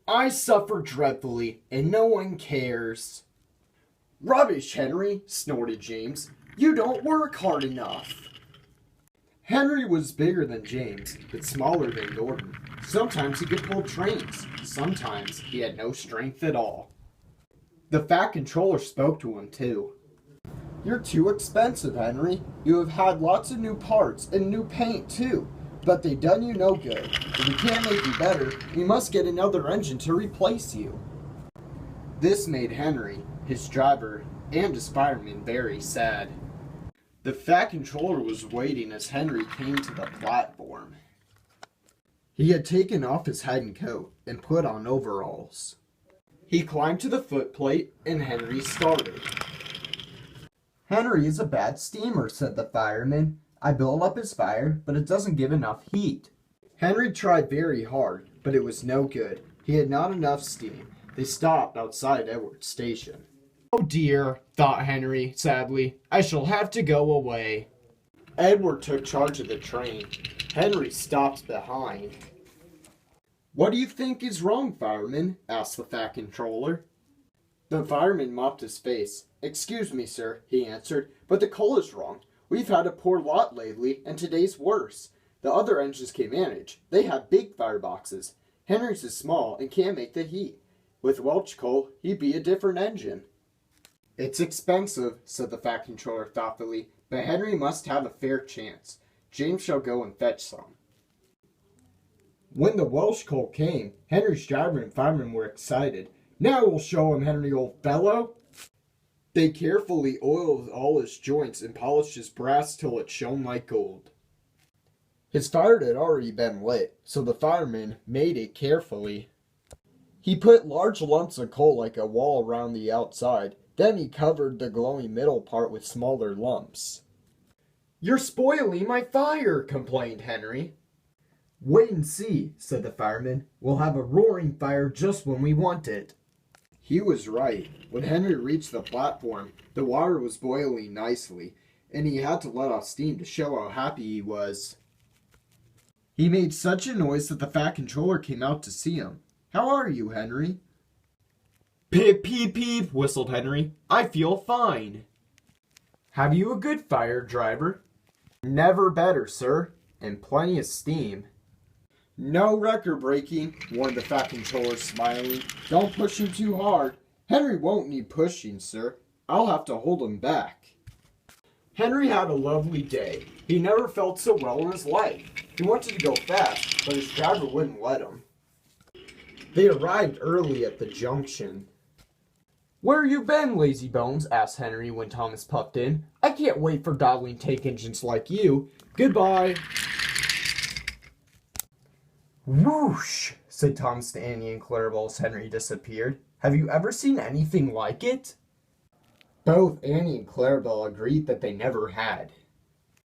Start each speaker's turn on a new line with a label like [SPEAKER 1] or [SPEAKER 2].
[SPEAKER 1] I suffer dreadfully, and no one cares. Rubbish, Henry, snorted James. You don't work hard enough. Henry was bigger than James, but smaller than Gordon. Sometimes he could pull trains. Sometimes he had no strength at all. The Fat Controller spoke to him, too. You're too expensive, Henry. You have had lots of new parts and new paint, too. But they done you no good. If we can't make you better, we must get another engine to replace you. This made Henry, his driver, and his fireman very sad. The Fat Controller was waiting as Henry came to the platform. He had taken off his hat and coat and put on overalls. He climbed to the footplate and Henry started. Henry is a bad steamer, said the fireman. I built up his fire, but it doesn't give enough heat. Henry tried very hard, but it was no good. He had not enough steam. They stopped outside Edward Station. Oh dear, thought Henry sadly. I shall have to go away. Edward took charge of the train. Henry stopped behind. What do you think is wrong, fireman? Asked the Fat Controller. The fireman mopped his face. Excuse me, sir, he answered, but the coal is wrong. We've had a poor lot lately, and today's worse. The other engines can manage. They have big fireboxes. Henry's is small and can't make the heat. With Welch coal, he'd be a different engine. It's expensive, said the Fat Controller thoughtfully, but Henry must have a fair chance. James shall go and fetch some. When the Welsh coal came, Henry's driver and fireman were excited. Now we'll show him, Henry, old fellow. They carefully oiled all his joints and polished his brass till it shone like gold. His fire had already been lit, so the fireman made it carefully. He put large lumps of coal like a wall around the outside. Then he covered the glowing middle part with smaller lumps. You're spoiling my fire, complained Henry. Wait and see, said the fireman. We'll have a roaring fire just when we want it. He was right. When Henry reached the platform, the water was boiling nicely, and he had to let off steam to show how happy he was. He made such a noise that the Fat Controller came out to see him. How are you, Henry? Pip, peep, peep, whistled Henry. I feel fine. Have you a good fire, driver? Never better, sir, and plenty of steam. No record breaking, warned the Fat Controller, smiling. Don't push him too hard. Henry won't need pushing, sir. I'll have to hold him back. Henry had a lovely day. He never felt so well in his life. He wanted to go fast, but his driver wouldn't let him. They arrived early at the junction. Where you been, lazy bones? Asked Henry when Thomas puffed in. I can't wait for dawdling tank engines like you. Goodbye. Whoosh, said Thomas to Annie and Clarabelle as Henry disappeared. Have you ever seen anything like it? Both Annie and Clarabelle agreed that they never had.